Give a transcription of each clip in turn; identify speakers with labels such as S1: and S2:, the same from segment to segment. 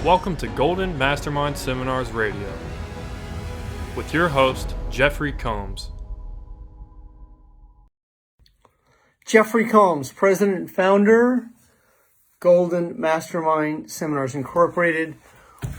S1: Welcome to Golden Mastermind Seminars Radio with your host, Jeffery Combs.
S2: Jeffery Combs, President and Founder, Golden Mastermind Seminars Incorporated.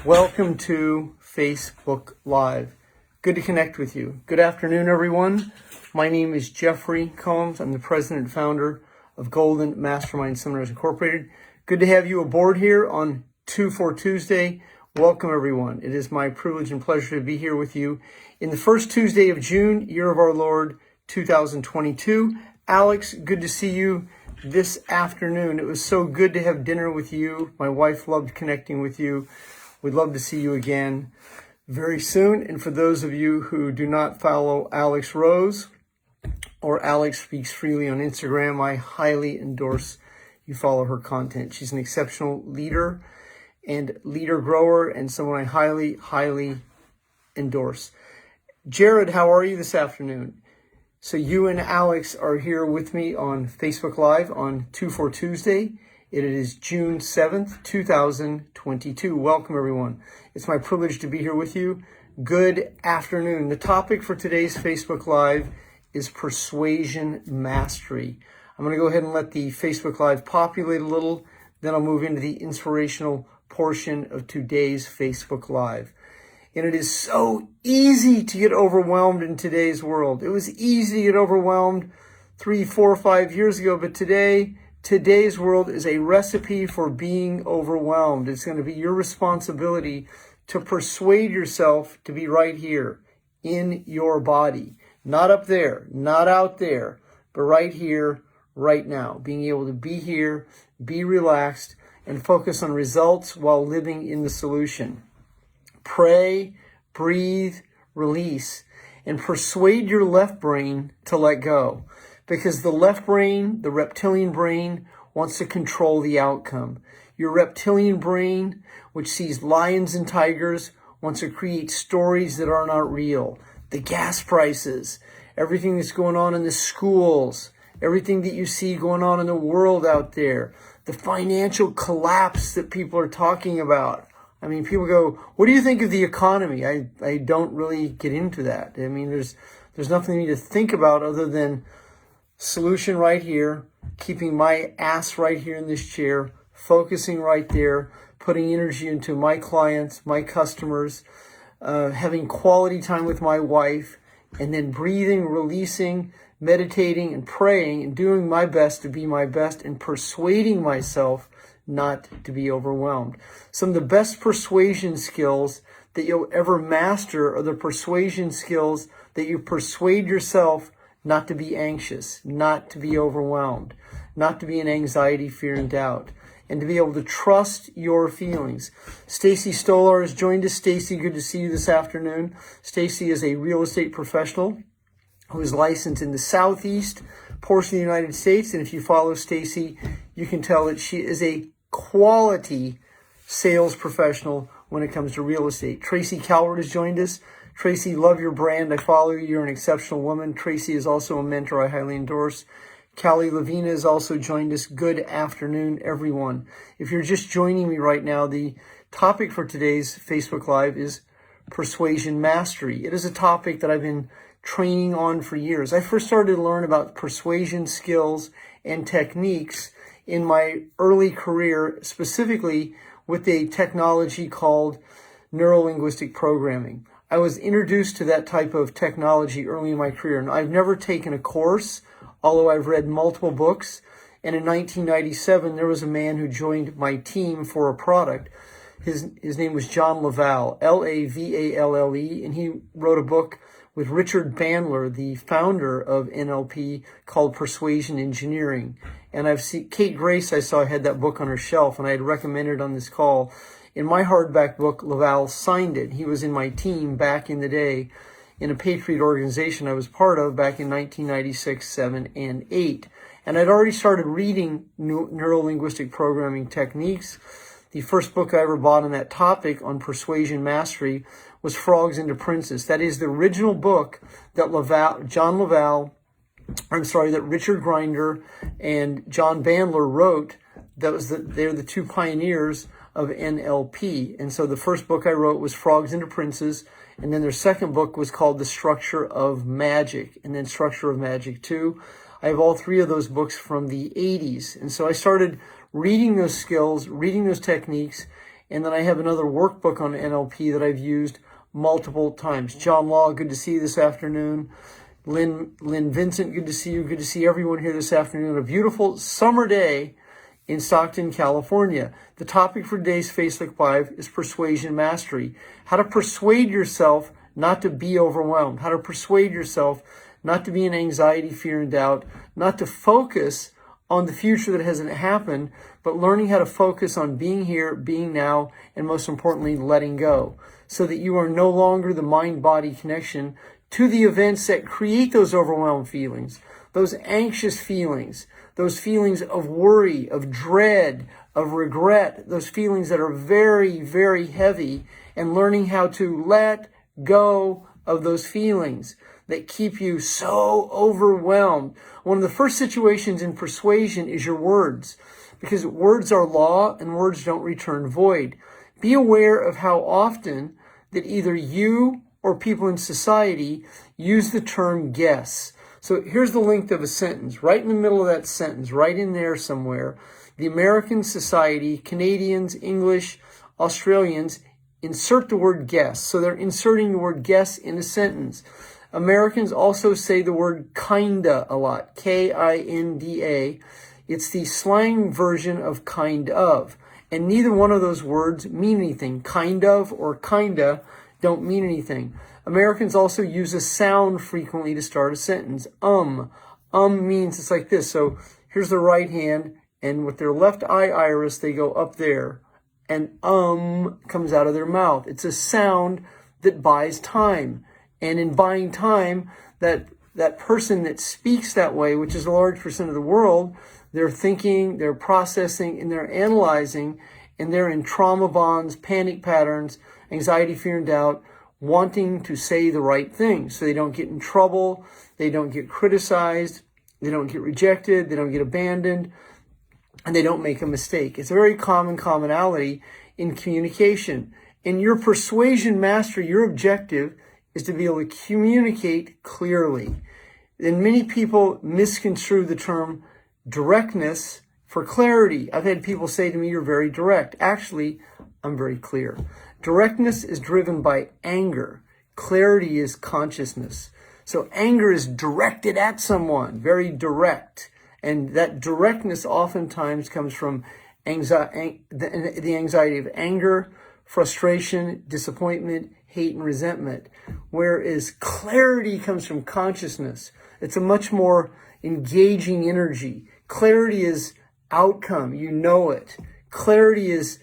S2: Welcome to Facebook Live. Good to connect with you. Good afternoon, everyone. My name is Jeffery Combs. I'm the President and Founder of Golden Mastermind Seminars Incorporated. Good to have you aboard here on 2 Tuesday. Welcome, everyone. It is my privilege and pleasure to be here with you in the first Tuesday of June, year of our Lord, 2022. Alex, good to see you this afternoon. It was so good to have dinner with you. My wife loved connecting with you. We'd love to see you again very soon. And for those of you who do not follow Alex Rose or Alex Speaks Freely on Instagram, I highly endorse you follow her content. She's an exceptional leader and leader grower, and someone I highly endorse. Jared, how are you this afternoon? So you and Alex are here with me on Facebook Live on 2 Tuesday. It is June 7th, 2022. Welcome, everyone. It's my privilege to be here with you. Good afternoon. The topic for today's Facebook Live is Persuasion Mastery. I'm going to go ahead and let the Facebook Live populate a little, then I'll move into the inspirational portion of today's Facebook Live. And it is so easy to get overwhelmed in today's world. It was easy to get overwhelmed 3, 4, 5 years ago, but today's world is a recipe for being overwhelmed. It's going to be your responsibility to persuade yourself to be right here in your body. Not up there, not out there, but right here, right now. Being able to be here, be relaxed, and focus on results while living in the solution. Pray, breathe, release, and persuade your left brain to let go. Because the left brain, the reptilian brain, wants to control the outcome. Your reptilian brain, which sees lions and tigers, wants to create stories that are not real. The gas prices, everything that's going on in the schools, everything that you see going on in the world out there, the financial collapse that people are talking about. I mean, people go, what do you think of the economy? I don't really get into that. I mean, there's nothing for me to think about other than solution right here, keeping my ass right here in this chair, focusing right there, putting energy into my clients, my customers, having quality time with my wife, and then breathing, releasing, meditating, and praying, and doing my best to be my best, and persuading myself not to be overwhelmed. Some of the best persuasion skills that you'll ever master are the persuasion skills that you persuade yourself not to be anxious, not to be overwhelmed, not to be in anxiety, fear, and doubt, and to be able to trust your feelings. Stacy Stolar has joined us. Stacy, good to see you this afternoon. Stacy is a real estate professional who is licensed in the southeast portion of the United States. And if you follow Stacy, you can tell that she is a quality sales professional when it comes to real estate. Tracy Calvert has joined us. Tracy, love your brand. I follow you. You're an exceptional woman. Tracy is also a mentor I highly endorse. Callie Lavina has also joined us. Good afternoon, everyone. If you're just joining me right now, the topic for today's Facebook Live is Persuasion Mastery. It is a topic that I've been training on for years. I first started to learn about persuasion skills and techniques in my early career, specifically with a technology called neuro-linguistic programming. I was introduced to that type of technology early in my career, and I've never taken a course, although I've read multiple books. And in 1997, there was a man who joined my team for a product. His name was John Lavall, Lavalle, and he wrote a book with Richard Bandler, the founder of NLP, called Persuasion Engineering. And I've seen Kate Grace, I saw had that book on her shelf, and I had recommended on this call. In my hardback book, Lavall signed it. He was in my team back in the day in a Patriot organization I was part of back in 1996, 7, and 8. And I'd already started reading neuro-linguistic programming techniques. The first book I ever bought on that topic on persuasion mastery was Frogs into Princes. That is the original book that that Richard Grinder and John Bandler wrote. They're the two pioneers of NLP. And so the first book I wrote was Frogs into Princes. And then their second book was called The Structure of Magic, and then Structure of Magic 2. I have all three of those books from the 80s. And so I started reading those skills, reading those techniques, and then I have another workbook on NLP that I've used multiple times. John Law, good to see you this afternoon. Lynn Vincent, good to see you. Good to see everyone here this afternoon. A beautiful summer day in Stockton, California. The topic for today's Facebook Live is persuasion mastery. How to persuade yourself not to be overwhelmed. How to persuade yourself not to be in anxiety, fear, and doubt. Not to focus on the future that hasn't happened, but learning how to focus on being here, being now, and most importantly, letting go. So that you are no longer the mind-body connection to the events that create those overwhelmed feelings, those anxious feelings, those feelings of worry, of dread, of regret, those feelings that are very, very heavy, and learning how to let go of those feelings that keep you so overwhelmed. One of the first situations in persuasion is your words, because words are law and words don't return void. Be aware of how often that either you or people in society use the term guess. So here's the length of a sentence. Right in the middle of that sentence, right in there somewhere, the American society, Canadians, English, Australians, insert the word guess. So they're inserting the word guess in a sentence. Americans also say the word kinda a lot, Kinda. It's the slang version of kind of. And neither one of those words mean anything. Kind of or kinda don't mean anything. Americans also use a sound frequently to start a sentence. Means it's like this. So here's the right hand, and with their left eye iris, they go up there, and comes out of their mouth. It's a sound that buys time. And in buying time, that person that speaks that way, which is a large percent of the world, they're thinking, they're processing, and they're analyzing, and they're in trauma bonds, panic patterns, anxiety, fear, and doubt, wanting to say the right thing so they don't get in trouble, they don't get criticized, they don't get rejected, they don't get abandoned, and they don't make a mistake. It's a very common commonality in communication. In your persuasion mastery, your objective is to be able to communicate clearly. And many people misconstrue the term directness for clarity. I've had people say to me, "You're very direct." Actually, I'm very clear. Directness is driven by anger. Clarity is consciousness. So anger is directed at someone, very direct. And that directness oftentimes comes from the anxiety of anger, frustration, disappointment, hate, and resentment. Whereas clarity comes from consciousness. It's a much more engaging energy. Clarity is outcome. You know it. Clarity is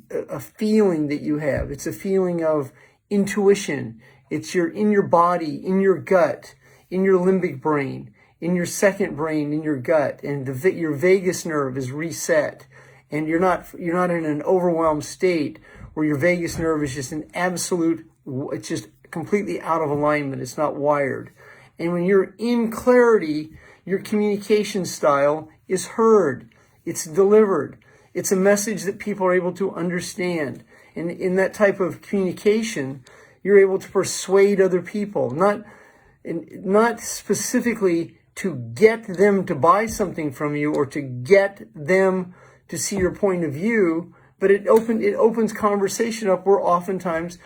S2: a feeling that you have. It's a feeling of intuition. It's in your body, in your gut, in your limbic brain, in your second brain, in your gut, and your vagus nerve is reset, and you're not in an overwhelmed state where your vagus nerve is just it's just completely out of alignment. It's not wired. And when you're in clarity, your communication style is heard. It's delivered. It's a message that people are able to understand. And in that type of communication, you're able to persuade other people, not specifically to get them to buy something from you or to get them to see your point of view, but it opens conversation up where oftentimes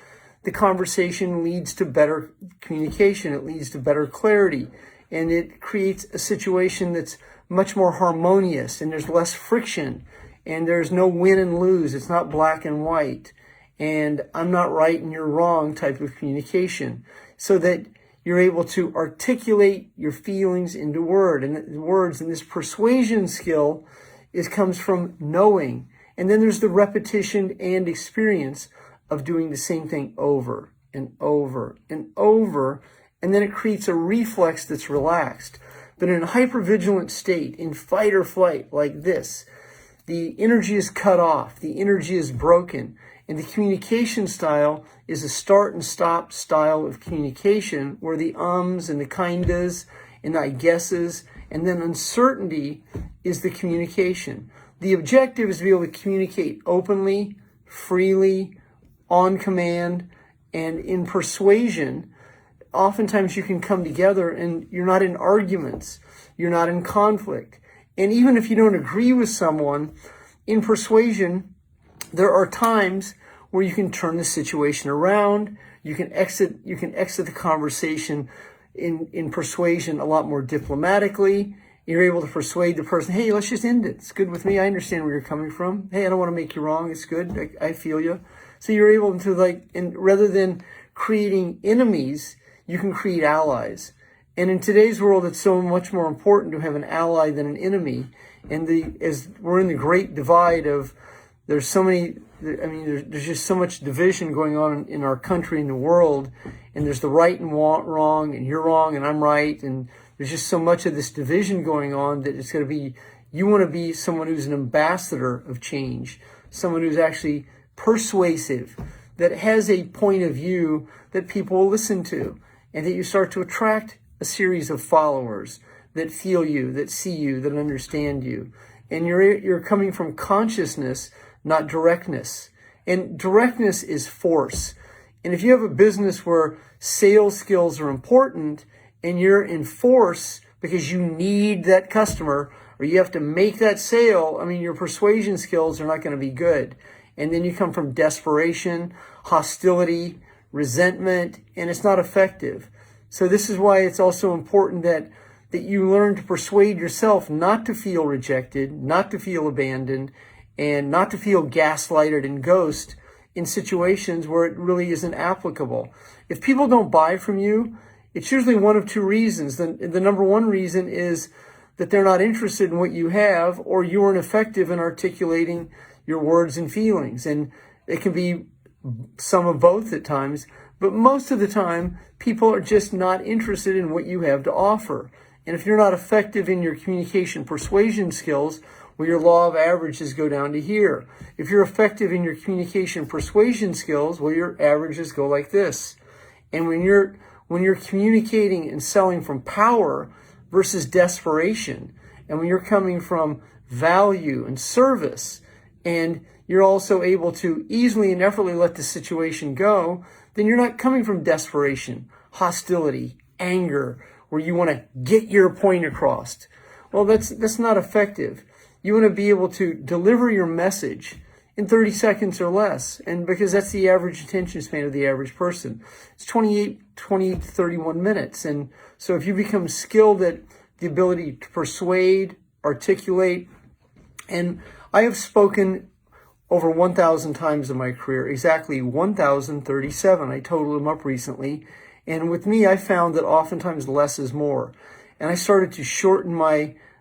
S2: the conversation leads to better communication. It leads to better clarity, and it creates a situation that's much more harmonious, and there's less friction, and there's no win and lose. It's not black and white, and I'm not right and you're wrong type of communication, so that you're able to articulate your feelings into words. And this persuasion skill comes from knowing. And then there's the repetition and experience of doing the same thing over and over and over. And then it creates a reflex that's relaxed. But in a hypervigilant state, in fight or flight like this, the energy is cut off, the energy is broken. And the communication style is a start and stop style of communication where the ums and the kindas and the I guesses and then uncertainty is the communication. The objective is to be able to communicate openly, freely, on command. And in persuasion, oftentimes you can come together and you're not in arguments, you're not in conflict. And even if you don't agree with someone, in persuasion, there are times where you can turn the situation around. You can exit the conversation in persuasion a lot more diplomatically. You're able to persuade the person, hey, let's just end it. It's good with me. I understand where you're coming from. Hey, I don't want to make you wrong. It's good. I feel you. So you're able to and rather than creating enemies, you can create allies. And in today's world, it's so much more important to have an ally than an enemy. And as we're in the great divide of, there's just so much division going on in our country and the world, and there's the right and wrong, and you're wrong and I'm right, and there's just so much of this division going on that it's going to be, you want to be someone who's an ambassador of change, someone who's actually persuasive, that has a point of view that people will listen to, and that you start to attract a series of followers that feel you, that see you, that understand you. And you're coming from consciousness, not directness. And directness is force. And if you have a business where sales skills are important and you're in force because you need that customer or you have to make that sale, your persuasion skills are not going to be good. And then you come from desperation, hostility, resentment, and it's not effective. So this is why it's also important that you learn to persuade yourself not to feel rejected, not to feel abandoned, and not to feel gaslighted and ghosted in situations where it really isn't applicable. If people don't buy from you, it's usually one of two reasons. The number one reason is that they're not interested in what you have, or you weren't effective in articulating your words and feelings. And it can be some of both at times, but most of the time, people are just not interested in what you have to offer. And if you're not effective in your communication persuasion skills, well, your law of averages go down to here. If you're effective in your communication persuasion skills, well, your averages go like this. And when you're communicating and selling from power versus desperation, and when you're coming from value and service, and you're also able to easily and effortlessly let the situation go, then you're not coming from desperation, hostility, anger, where you want to get your point across. Well, that's not effective. You want to be able to deliver your message in 30 seconds or less. And because that's the average attention span of the average person. It's 20 to 31 minutes. And so if you become skilled at the ability to persuade, articulate, and I have spoken over 1,000 times in my career, exactly 1,037. I totaled them up recently. And with me, I found that oftentimes less is more. And I started to shorten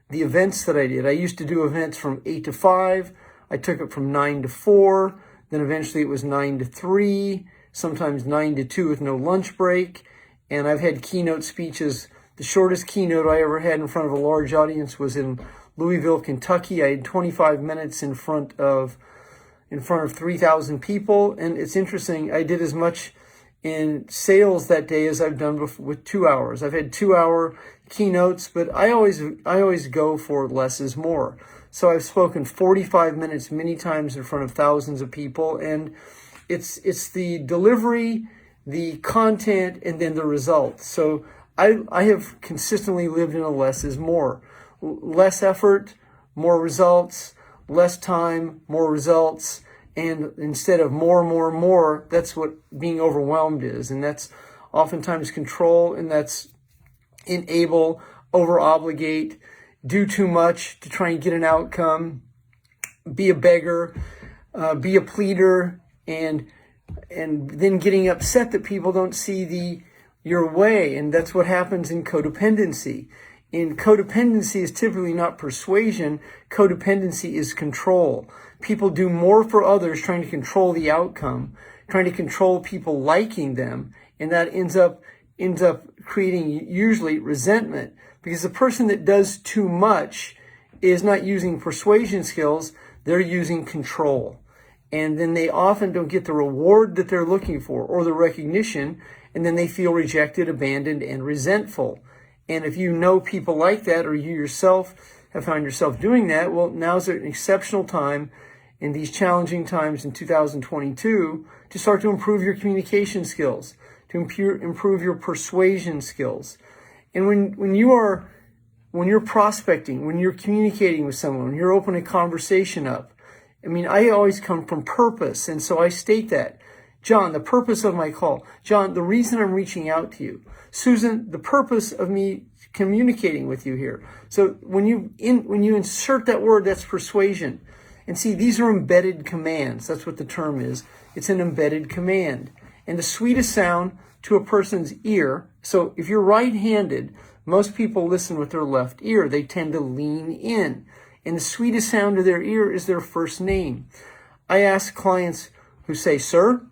S2: the events that I did. I used to do events from 8 to 5. I took it from 9 to 4. Then eventually it was 9 to 3, sometimes 9 to 2 with no lunch break. And I've had keynote speeches. The shortest keynote I ever had in front of a large audience was in Louisville, Kentucky. I had 25 minutes in front of 3,000 people. And it's interesting, I did as much in sales that day as I've done with 2 hours. I've had 2-hour keynotes, but I always go for less is more. So I've spoken 45 minutes many times in front of thousands of people, and it's the delivery, the content, and then the results. So I have consistently lived in a less is more. Less effort, more results, less time, more results. And instead of more, that's what being overwhelmed is. And that's oftentimes control, and that's enable, over-obligate, do too much to try and get an outcome, be a beggar, be a pleader, and then getting upset that people don't see your way. And that's what happens in codependency. In codependency is typically not persuasion. Codependency is control. People do more for others, trying to control the outcome, trying to control people liking them, and that ends up creating usually resentment, because the person that does too much is not using persuasion skills, they're using control. And then they often don't get the reward that they're looking for or the recognition, and then they feel rejected, abandoned, and resentful. And if you know people like that, or you yourself have found yourself doing that, well, now's an exceptional time in these challenging times in 2022 to start to improve your communication skills, to improve your persuasion skills. And when you're prospecting, when you're communicating with someone, when you're opening a conversation up, I mean, I always come from purpose. And so I state that. John, the purpose of my call. John, the reason I'm reaching out to you. Susan, the purpose of me communicating with you here. So when you insert that word, that's persuasion. And see, these are embedded commands. That's what the term is. It's an embedded command. And the sweetest sound to a person's ear. So if you're right-handed, most people listen with their left ear. They tend to lean in. And the sweetest sound to their ear is their first name. I ask clients who say, sir,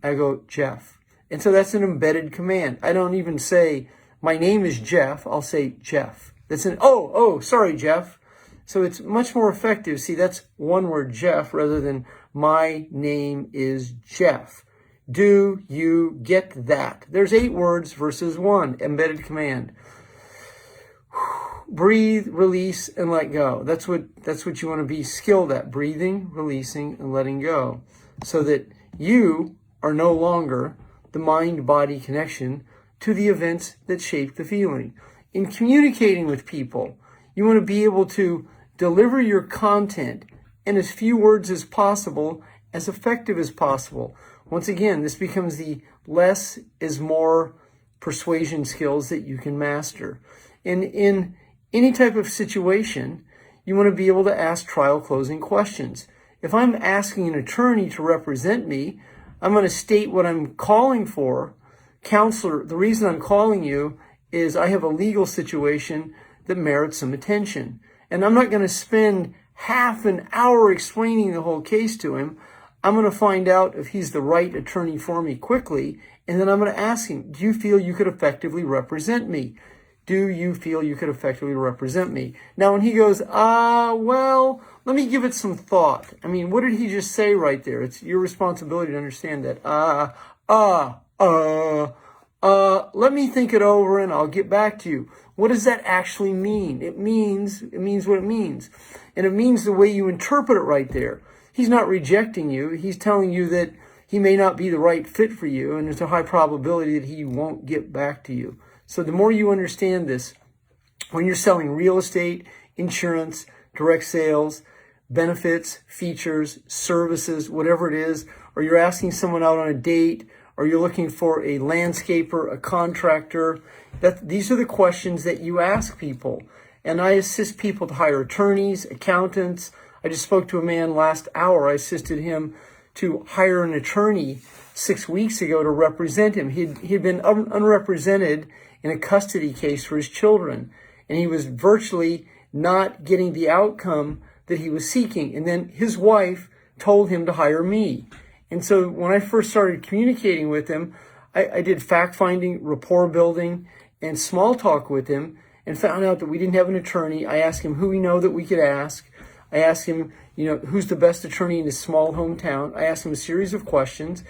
S2: I go, Jeff. And so that's an embedded command. I don't even say, my name is Jeff. I'll say Jeff. That's sorry, Jeff. So it's much more effective. See, that's one word, Jeff, rather than my name is Jeff. Do you get that? There's 8 words versus 1, embedded command. Breathe, release, and let go. That's what you want to be skilled at. Breathing, releasing, and letting go. So that you are no longer the mind-body connection to the events that shape the feeling. In communicating with people, you want to be able to deliver your content in as few words as possible, as effective as possible. Once again, this becomes the less is more persuasion skills that you can master. And in any type of situation, you want to be able to ask trial closing questions. If I'm asking an attorney to represent me, I'm going to state what I'm calling for. Counselor, the reason I'm calling you is I have a legal situation that merits some attention. And I'm not going to spend half an hour explaining the whole case to him. I'm going to find out if he's the right attorney for me quickly. And then I'm going to ask him, do you feel you could effectively represent me? Do you feel you could effectively represent me? Now, when he goes, well, let me give it some thought. I mean, what did he just say right there? It's your responsibility to understand that. Let me think it over and I'll get back to you. What does that actually mean? It means what it means. And it means the way you interpret it right there. He's not rejecting you. He's telling you that he may not be the right fit for you, and there's a high probability that he won't get back to you. So the more you understand this, when you're selling real estate, insurance, direct sales, benefits, features, services, whatever it is, or you're asking someone out on a date, or you're looking for a landscaper, a contractor, these are the questions that you ask people. And I assist people to hire attorneys, accountants. I just spoke to a man last hour. I assisted him to hire an attorney 6 weeks ago to represent him. He'd been unrepresented in a custody case for his children, and he was virtually not getting the outcome that he was seeking. And then his wife told him to hire me. And so when I first started communicating with him, I did fact-finding, rapport building, and small talk with him, and found out that we didn't have an attorney. I asked him who we know that we could ask. I asked him, who's the best attorney in his small hometown. I asked him a series of questions,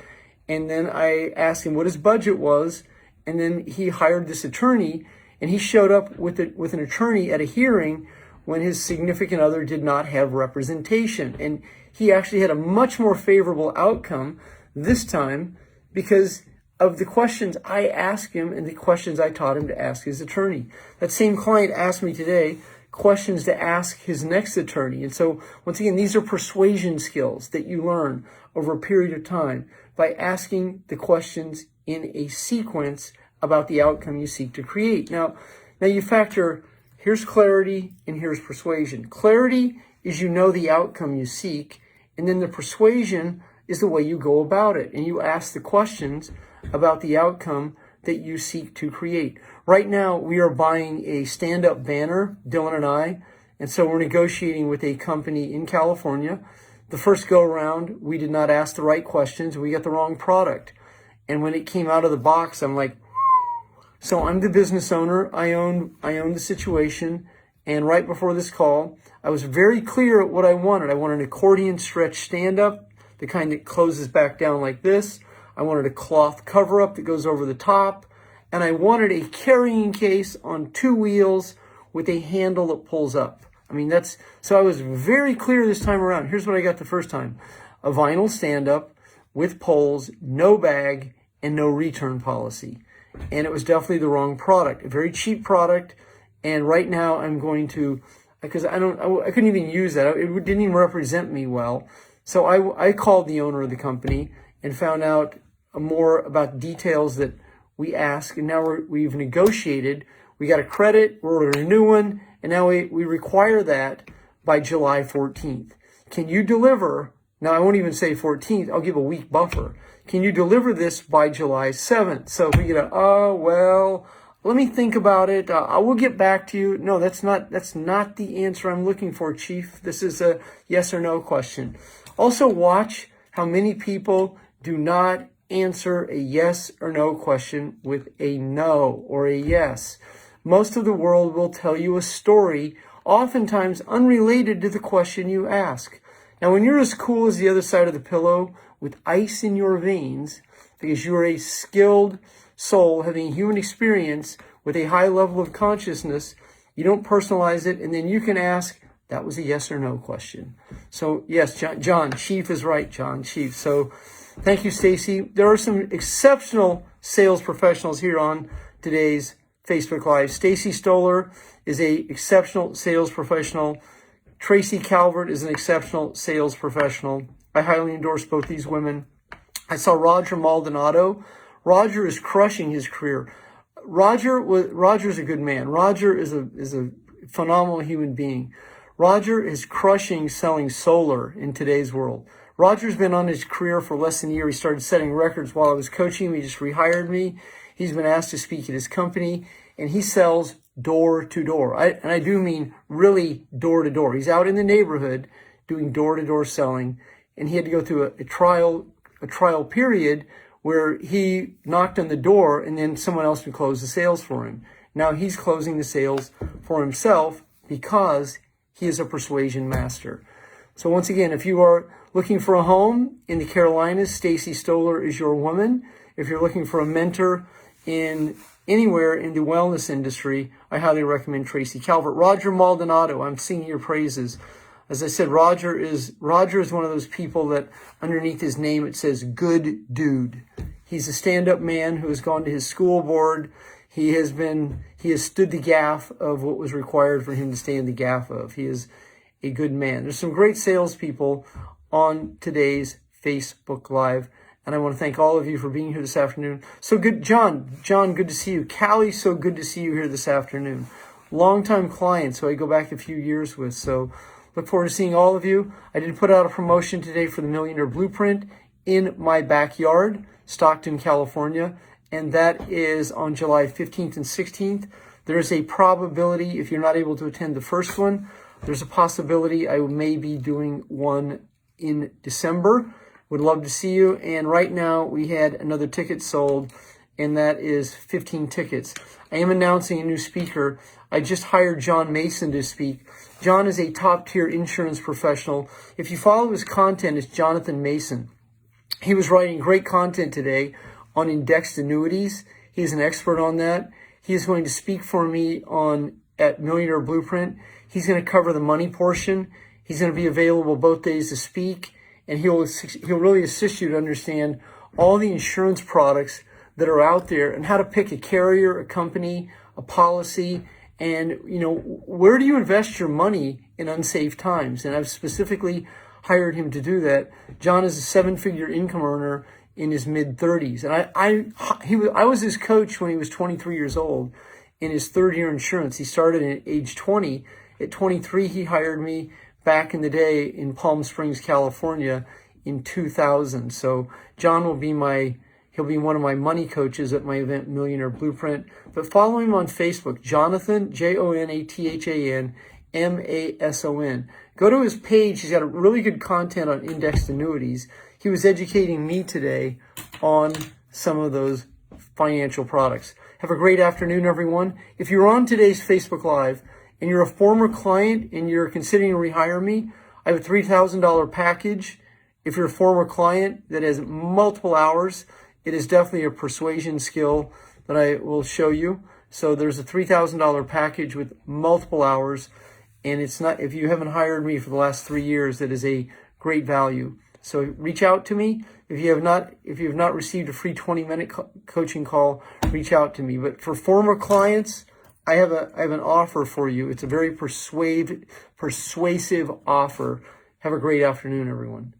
S2: and then I asked him what his budget was, and then he hired this attorney, and he showed up with an attorney at a hearing when his significant other did not have representation. And he actually had a much more favorable outcome this time because of the questions I asked him and the questions I taught him to ask his attorney. That same client asked me today questions to ask his next attorney. And so, once again, these are persuasion skills that you learn over a period of time by asking the questions in a sequence about the outcome you seek to create. Now you factor, here's clarity and here's persuasion. Clarity is you know the outcome you seek, and then the persuasion is the way you go about it. And you ask the questions about the outcome that you seek to create. Right now, we are buying a stand-up banner, Dylan and I, and so we're negotiating with a company in California. The first go-around, we did not ask the right questions. We got the wrong product. And when it came out of the box, I'm like, so I'm the business owner. I own the situation. And right before this call, I was very clear at what I wanted. I wanted an accordion stretch stand-up, the kind that closes back down like this. I wanted a cloth cover-up that goes over the top. And I wanted a carrying case on 2 wheels with a handle that pulls up. I mean, so I was very clear this time around. Here's what I got the first time. A vinyl stand-up with poles, no bag, and no return policy. And it was definitely the wrong product, a very cheap product. And right now I'm going to, because I couldn't even use that. It didn't even represent me well. So I called the owner of the company and found out more about details that we ask. And now we've negotiated. We got a credit, we're ordering a new one, and now we require that by July 14th. Can you deliver? Now, I won't even say 14th. I'll give a week buffer. Can you deliver this by July 7th? So if we get let me think about it. I will get back to you. No, that's not the answer I'm looking for, Chief. This is a yes or no question. Also, watch how many people do not answer a yes or no question with a no or a yes. Most of the world will tell you a story, oftentimes unrelated to the question you ask. Now, when you're as cool as the other side of the pillow with ice in your veins, because you are a skilled soul having human experience with a high level of consciousness, you don't personalize it, and then you can ask, that was a yes or no question. So, yes, John, Chief is right, John, Chief. So, thank you, Stacy. There are some exceptional sales professionals here on today's Facebook Live. Stacy Stoller is an exceptional sales professional. Tracy Calvert is an exceptional sales professional. I highly endorse both these women. I saw Roger Maldonado. Roger is crushing his career. Roger's a good man. Roger is a phenomenal human being. Roger is crushing selling solar in today's world. Roger's been on his career for less than a year. He started setting records while I was coaching him. He just rehired me. He's been asked to speak at his company, and he sells door to door. And I do mean really door to door. He's out in the neighborhood doing door to door selling, and he had to go through a trial period where he knocked on the door and then someone else would close the sales for him. Now he's closing the sales for himself because he is a persuasion master. So once again, if you are looking for a home in the Carolinas, Stacy Stoller is your woman. If you're looking for a mentor in anywhere in the wellness industry, I highly recommend Tracy Calvert. Roger Maldonado, I'm singing your praises. As I said, Roger is one of those people that underneath his name it says good dude. He's a stand-up man who has gone to his school board. He has stood the gaff of what was required for him to stay in the gaff of. He is a good man. There's some great salespeople on today's Facebook Live, and I want to thank all of you for being here this afternoon. So good, John, good to see you. Callie, so good to see you here this afternoon. Longtime client, so I go back a few years with, so look forward to seeing all of you. I did put out a promotion today for the Millionaire Blueprint in my backyard, Stockton, California, and that is on July 15th and 16th. There is a probability, if you're not able to attend the first one, there's a possibility I may be doing one in December. Would love to see you. And right now we had another ticket sold, and that is 15 tickets. I am announcing a new speaker. I just hired John Mason to speak. John is a top-tier insurance professional. If you follow his content, it's Jonathan Mason. He was writing great content today on indexed annuities. He is an expert on that. He is going to speak for me at Millionaire Blueprint. He's going to cover the money portion. He's going to be available both days to speak, and he'll really assist you to understand all the insurance products that are out there and how to pick a carrier, a company, a policy, and where do you invest your money in unsafe times. And I've specifically hired him to do that. John is a 7-figure income earner in his mid-30s, and I was his coach when he was 23 years old in his third year insurance. He started at age 20. At 23, he hired me back in the day in Palm Springs, California in 2000. So John he'll be one of my money coaches at my event, Millionaire Blueprint. But follow him on Facebook, Jonathan, Jonathan Mason. Go to his page. He's got really good content on indexed annuities. He was educating me today on some of those financial products. Have a great afternoon, everyone. If you're on today's Facebook Live and you're a former client and you're considering to rehire me, I have a $3,000 package. If you're a former client that has multiple hours, it is definitely a persuasion skill that I will show you. So there's a $3,000 package with multiple hours. And it's not, if you haven't hired me for the last 3 years, that is a great value. So reach out to me. If you have not received a free 20-minute coaching call, reach out to me. But for former clients, I have an offer for you. It's a very persuasive offer. Have a great afternoon, everyone.